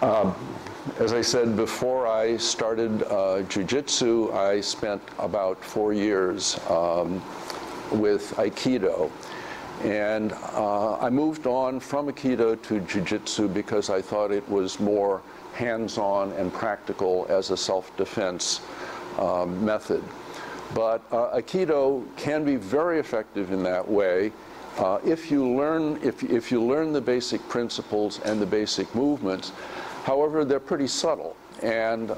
As I said before I started Jiu-Jitsu, I spent about 4 years with Aikido. And I moved on from Aikido to Jiu-Jitsu because I thought it was more hands-on and practical as a self-defense method. But Aikido can be very effective in that way if you learn the basic principles and the basic movements. However, they're pretty subtle, and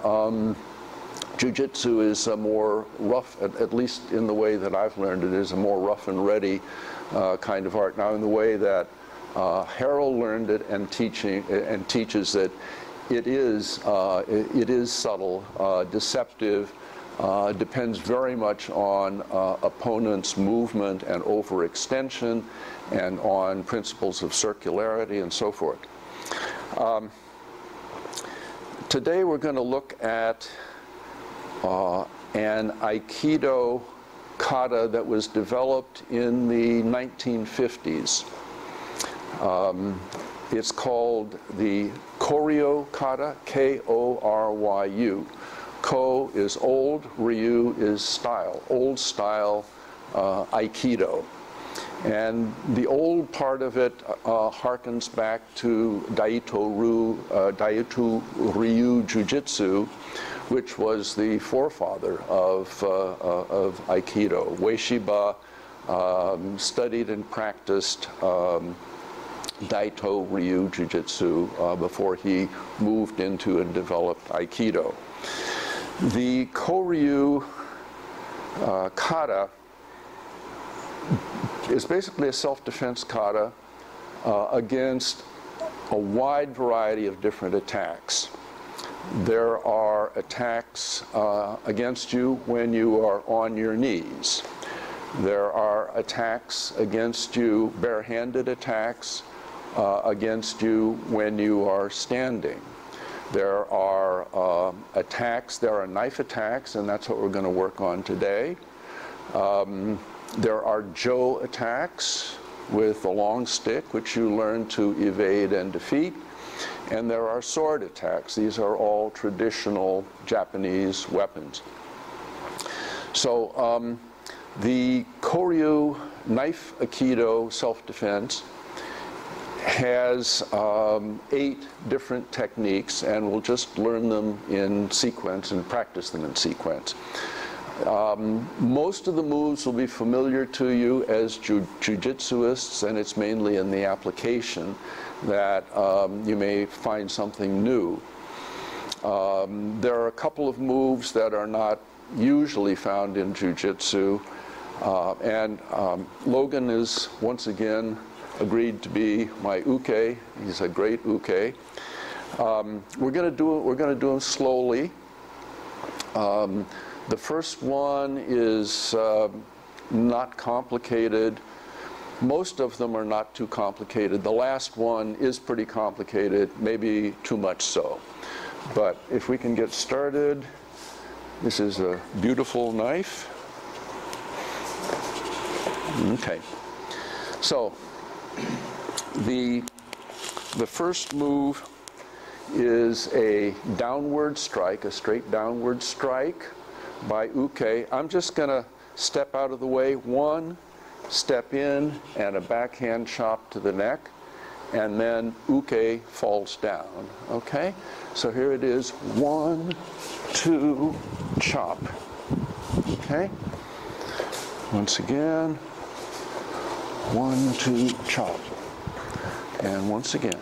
Jiu-Jitsu is a more rough, at least in the way that I've learned it, is a more rough and ready kind of art. Now, in the way that Harold learned it and teaches it, it is subtle, deceptive, depends very much on opponent's movement and overextension, and on principles of circularity and so forth. Today we're going to look at an Aikido kata that was developed in the 1950s. It's called the Koryu kata, K-O-R-Y-U. Ko is old, Ryu is style, old style Aikido. And the old part of it harkens back to Daito Ryu Jujitsu, which was the forefather of Aikido. Ueshiba studied and practiced Daito Ryu Jujitsu before he moved into and developed Aikido. The Koryu kata is basically a self-defense kata against a wide variety of different attacks. There are attacks against you when you are on your knees. There are attacks against you, barehanded attacks against you when you are standing. There are there are knife attacks, and that's what we're going to work on today. There are Jo attacks with a long stick, which you learn to evade and defeat. And there are sword attacks. These are all traditional Japanese weapons. So the Koryu knife Aikido self-defense has 8 different techniques, and we'll just learn them in sequence and practice them in sequence. Most of the moves will be familiar to you as Jiu-Jitsuists, and it's mainly in the application that you may find something new. There are a couple of moves that are not usually found in Jiu-Jitsu, and Logan is once again agreed to be my uke. He's a great uke. We're going to do them slowly. The first one is not complicated. Most of them are not too complicated. The last one is pretty complicated, maybe too much so. But if we can get started, this is a beautiful knife. Okay. So the first move is a downward strike, a straight downward strike by uke. I'm just going to step out of the way, 1 step in and a backhand chop to the neck, and then uke falls down. Okay? So here it is, 1, 2, chop. Okay? Once again, 1, 2, chop. And once again,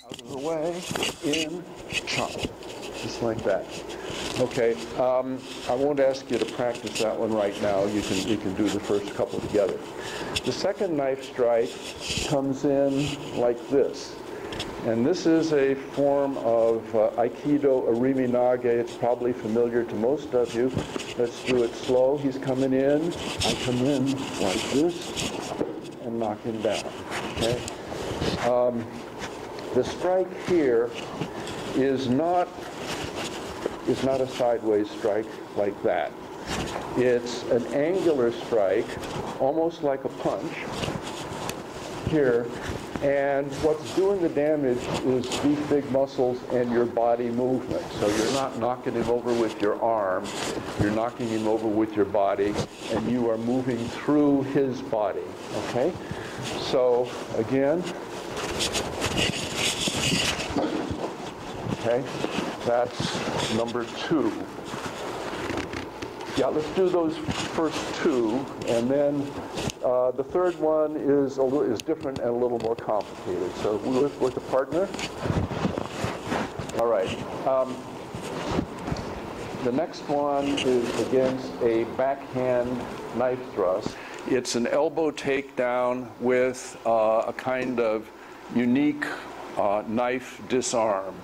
out of the way, in, chop. Just like that. Okay, I won't ask you to practice that one right now. You can do the first couple together. The second knife strike comes in like this. And this is a form of Aikido Arimi Nage. It's probably familiar to most of you. Let's do it slow. He's coming in. I come in like this and knock him down. Okay? The strike here is not a sideways strike like that. It's an angular strike, almost like a punch. Here, And what's doing the damage is these big muscles and your body movement. So you're not knocking him over with your arm, you're knocking him over with your body, and you are moving through his body, okay? So again, okay, that's number 2. Yeah, let's do those first 2, and then the third one is different and a little more complicated. So with a partner. All right. The next one is against a backhand knife thrust. It's an elbow takedown with a kind of unique knife disarm.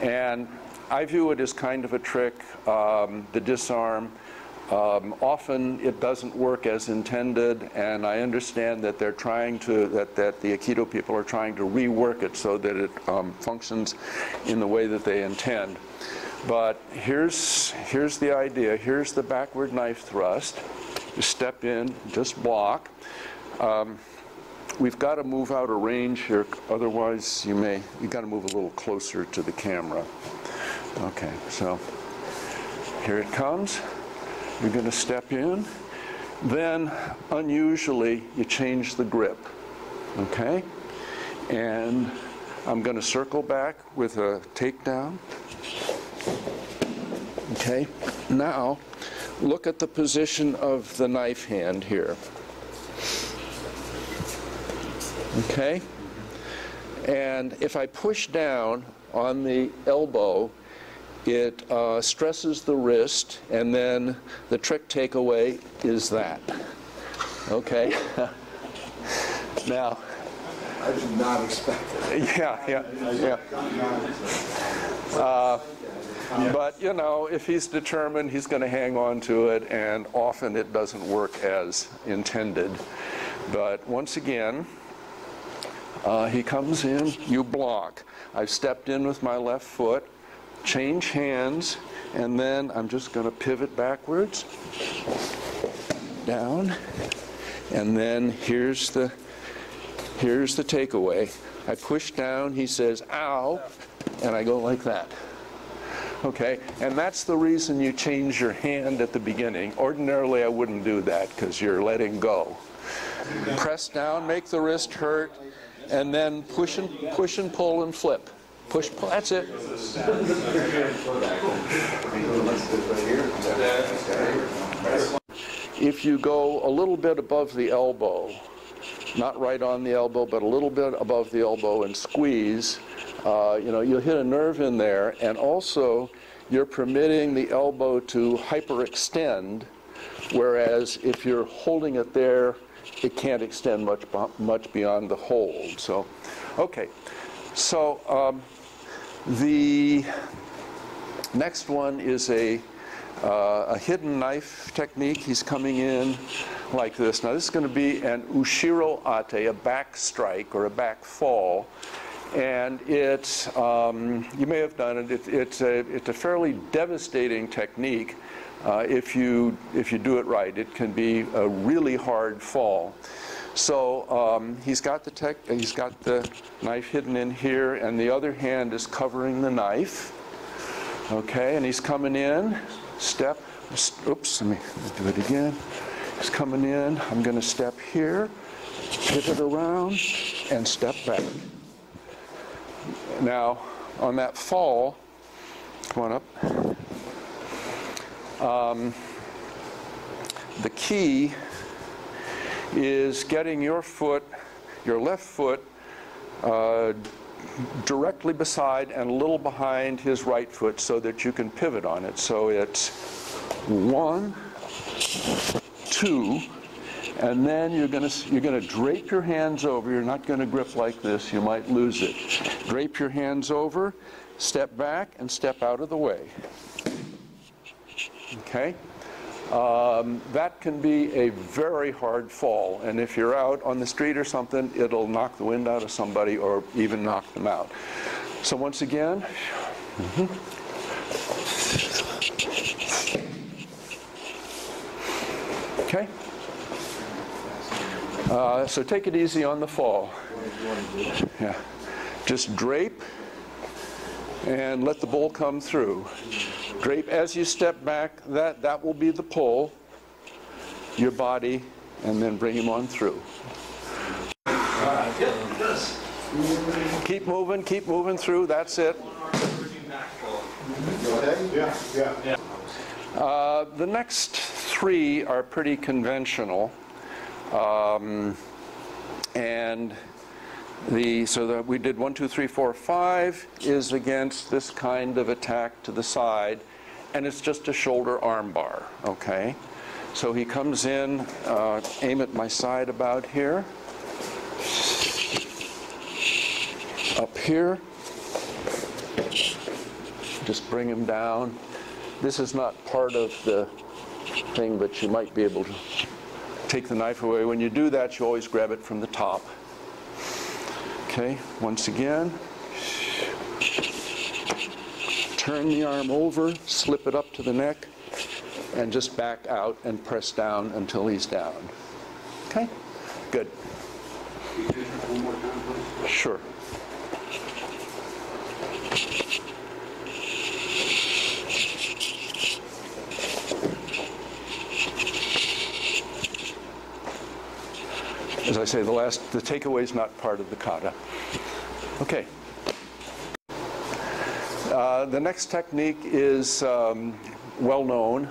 And I view it as kind of a trick, the disarm. Often it doesn't work as intended, and I understand that they're trying to, that the Aikido people are trying to rework it so that it functions in the way that they intend. But here's the idea. Here's the backward knife thrust. You step in, just block. We've got to move out of range here, otherwise you've got to move a little closer to the camera. Okay, so here it comes. You're going to step in. Then, unusually, you change the grip. Okay? And I'm going to circle back with a takedown. Okay? Now, look at the position of the knife hand here. Okay? And if I push down on the elbow, it stresses the wrist, and then the trick takeaway is that. Okay? Now, I did not expect it. Yeah. But, you know, if he's determined, he's going to hang on to it, and often it doesn't work as intended. But once again, he comes in, you block. I've stepped in with my left foot, change hands, and then I'm just going to pivot backwards, down, and then here's the takeaway. I push down, he says, ow, and I go like that. Okay, and that's the reason you change your hand at the beginning. Ordinarily, I wouldn't do that because you're letting go. Press down, make the wrist hurt, and then push and pull and flip. Push, pull, that's it. If you go a little bit above the elbow, not right on the elbow, but a little bit above the elbow and squeeze, you know, you'll hit a nerve in there, and also you're permitting the elbow to hyperextend, whereas if you're holding it there, it can't extend much beyond the hold. So, okay. So the next one is a hidden knife technique. He's coming in like this. Now this is going to be an ushiro ate, a back strike or a back fall. And it's, you may have done it, it's a fairly devastating technique if you do it right. It can be a really hard fall. So he's got the knife hidden in here, and the other hand is covering the knife. Okay, and he's coming in, step, oops, let me do it again. He's coming in, I'm going to step here, pivot around, and step back. Now, on that fall, come on up, the key is getting your foot, your left foot, directly beside and a little behind his right foot so that you can pivot on it. So it's 1, 2, and then you're going to drape your hands over. You're not going to grip like this. You might lose it. Drape your hands over, step back, and step out of the way. Okay? That can be a very hard fall, and if you're out on the street or something, it'll knock the wind out of somebody or even knock them out. So once again, okay. So take it easy on the fall. Yeah. Just drape and let the bowl come through. Drape as you step back. That will be the pull. Your body, and then bring him on through. Keep moving through. That's it. The next three are pretty conventional, and we did 1, 2, 3, 4, 5 is against this kind of attack to the side, and it's just a shoulder arm bar. Okay, so he comes in, aim at my side about here, up here, just bring him down. This is not part of the thing, but you might be able to take the knife away. When you do that, you always grab it from the top. Okay, once again, turn the arm over, slip it up to the neck, and just back out and press down until he's down. Okay, good. Sure. As I say, the takeaway is not part of the kata. Okay. The next technique is well known.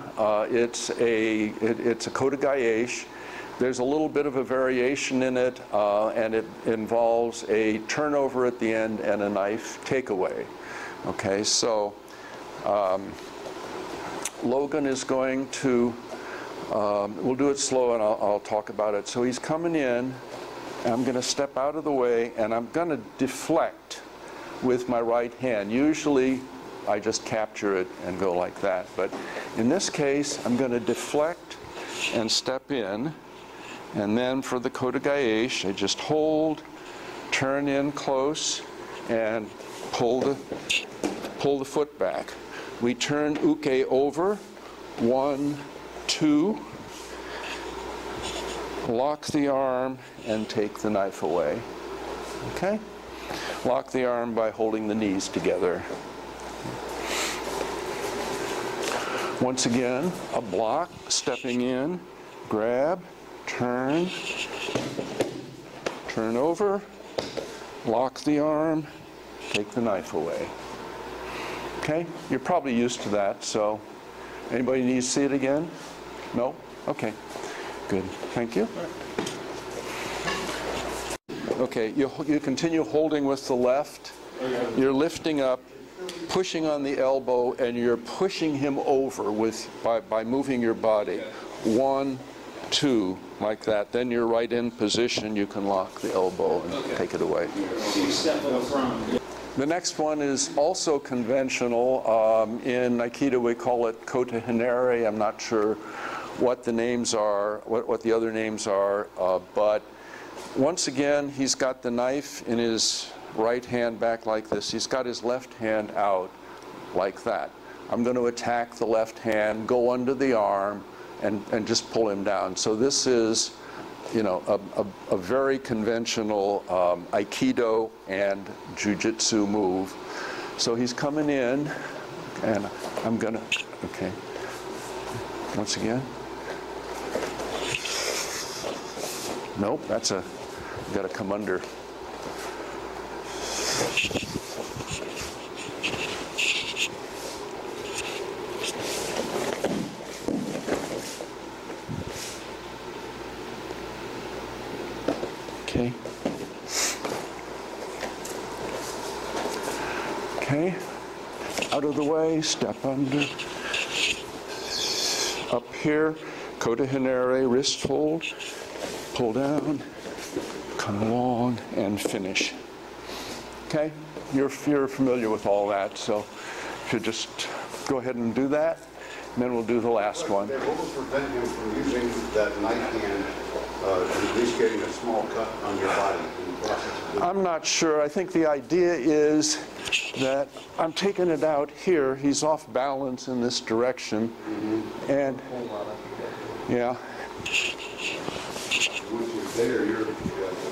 It's a Kota Henare. There's a little bit of a variation in it, and it involves a turnover at the end and a knife takeaway. Okay, so Logan is going to. We'll do it slow, and I'll talk about it. So he's coming in, and I'm going to step out of the way, and I'm going to deflect with my right hand. Usually, I just capture it and go like that. But in this case, I'm going to deflect and step in. And then for the Kota Henare, I just hold, turn in close, and pull the foot back. We turn uke over, 1, 2, lock the arm and take the knife away. Okay? Lock the arm by holding the knees together. Once again, a block, stepping in, grab, turn over, lock the arm, take the knife away. Okay? You're probably used to that, so anybody need to see it again? No? Okay. Good. Thank you. Okay, you continue holding with the left. You're lifting up, pushing on the elbow, and you're pushing him over by moving your body. 1, 2, like that. Then you're right in position. You can lock the elbow and take it away. The next one is also conventional. In Aikido, we call it Kota Henare. I'm not sure what the names are, what the other names are, but once again, he's got the knife in his right hand back like this. He's got his left hand out like that. I'm going to attack the left hand, go under the arm, and just pull him down. So this is, you know, a very conventional Aikido and Jiu-Jitsu move. So he's coming in, and I'm going to, okay, once again. Nope, that's you got to come under. Okay. Okay. Out of the way, step under. Up here, Kota Henare, wrist hold. Pull down, come along, and finish. Okay? You're familiar with all that, so if you just go ahead and do that, and then we'll do the last one. What will prevent him from using that knife hand and at least getting a small cut on your body in the process? I'm not sure. I think the idea is that I'm taking it out here. He's off balance in this direction, and yeah.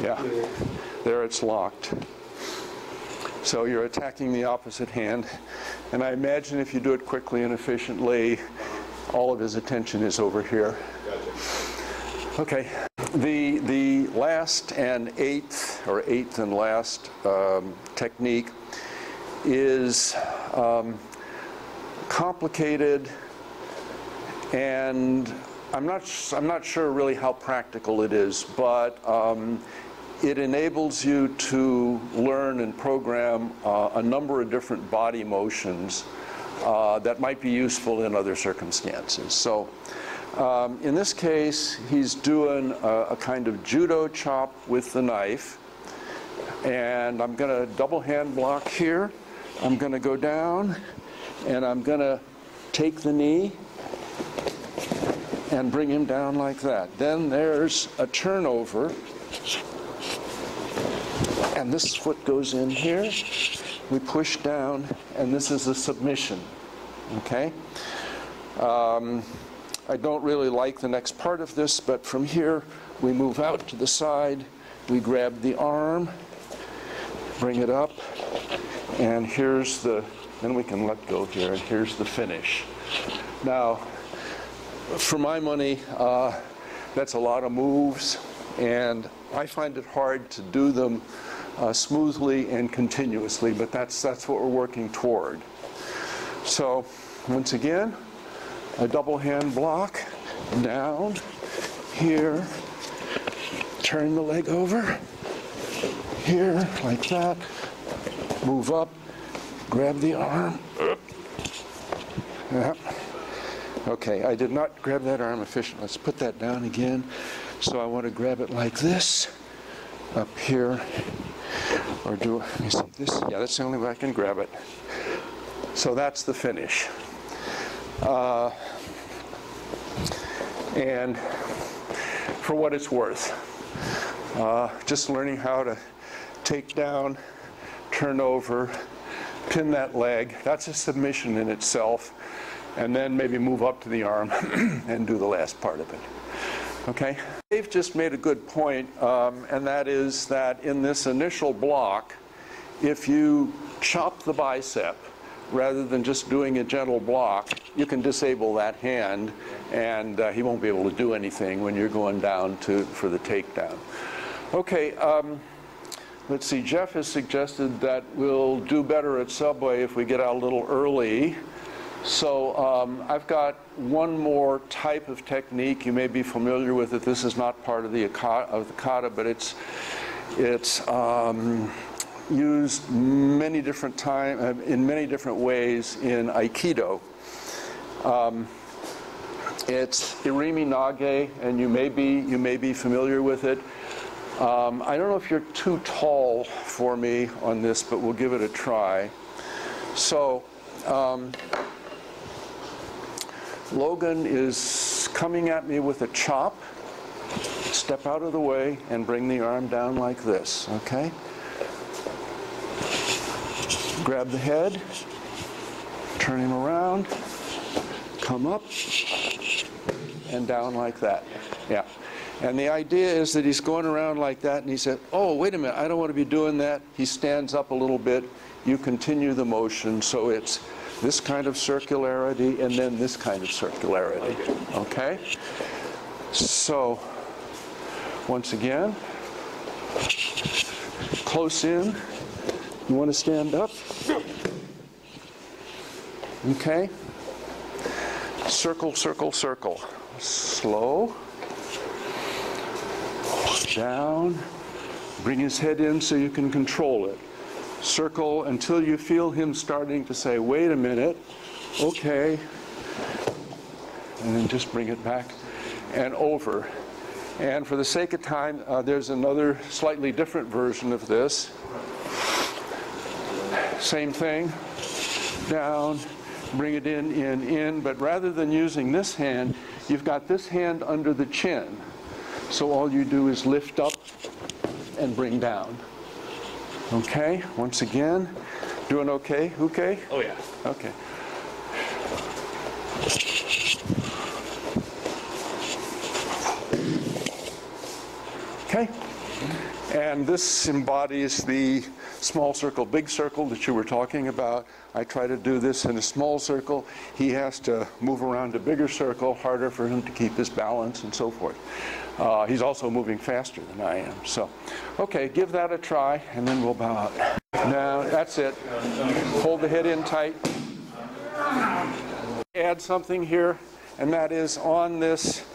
Yeah, There it's locked. So you're attacking the opposite hand. And I imagine if you do it quickly and efficiently, all of his attention is over here. Okay. The last and eighth and last technique is complicated, and I'm not sure really how practical it is, but it enables you to learn and program a number of different body motions that might be useful in other circumstances. So in this case, he's doing a kind of judo chop with the knife, and I'm going to double hand block here. I'm going to go down, and I'm going to take the knee and bring him down like that. Then there's a turnover, and this foot goes in here. We push down, and this is a submission, okay? I don't really like the next part of this, but from here, we move out to the side, we grab the arm, bring it up, and here's the, then we can let go here, and here's the finish. Now, for my money, that's a lot of moves, and I find it hard to do them smoothly and continuously, but that's what we're working toward. So, once again, a double hand block, down, here, turn the leg over, here, like that, move up, grab the arm, yeah. Okay, I did not grab that arm efficiently. Let's put that down again. So I want to grab it like this, up here, or do, let me see, this, yeah, that's the only way I can grab it. So that's the finish. And for what it's worth, just learning how to take down, turn over, pin that leg, that's a submission in itself, and then maybe move up to the arm and do the last part of it. Okay? Dave just made a good point, and that is that in this initial block, if you chop the bicep, rather than just doing a gentle block, you can disable that hand, and he won't be able to do anything when you're going down for the takedown. Okay, let's see, Jeff has suggested that we'll do better at Subway if we get out a little early. So I've got one more type of technique. You may be familiar with it. This is not part of the kata, but it's used many different in many different ways in Aikido. It's irimi nage, and you may be familiar with it. I don't know if you're too tall for me on this, but we'll give it a try. So Logan is coming at me with a chop. Step out of the way and bring the arm down like this, okay? Grab the head, turn him around, come up, and down like that. Yeah. And the idea is that he's going around like that, and he said, oh, wait a minute, I don't want to be doing that. He stands up a little bit. You continue the motion, so it's this kind of circularity and then this kind of circularity. Okay? So, once again, close in. You want to stand up? Okay? Circle, circle, circle. Slow. Down. Bring his head in so you can control it. Circle until you feel him starting to say, wait a minute, okay. And then just bring it back and over. And for the sake of time, there's another slightly different version of this. Same thing, down, bring it in, but rather than using this hand, you've got this hand under the chin. So all you do is lift up and bring down. Okay, once again, doing okay? Okay? Oh yeah. Okay. Okay, And this embodies the small circle, big circle that you were talking about. I try to do this in a small circle. He has to move around a bigger circle, harder for him to keep his balance and so forth. He's also moving faster than I am. So, okay, give that a try, and then we'll bow out. Now, that's it. Hold the head in tight. Add something here, and that is on this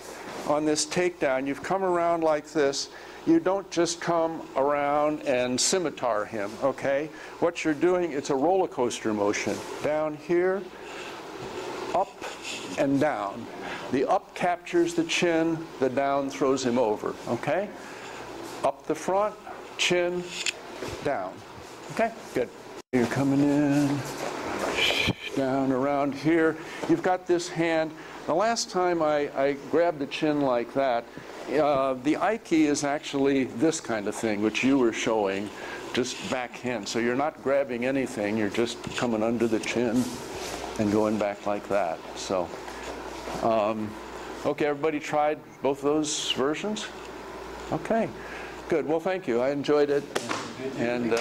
takedown, you've come around like this. You don't just come around and scimitar him, okay? What you're doing, it's a roller coaster motion. Down here, up and down. The up captures the chin, the down throws him over, okay? Up the front, chin, down. Okay, good. You're coming in, down around here. You've got this hand. The last time I grabbed the chin like that, the Aiki is actually this kind of thing, which you were showing, just backhand. So you're not grabbing anything, you're just coming under the chin and going back like that. So, okay, everybody tried both those versions? Okay, good. Well, thank you. I enjoyed it. And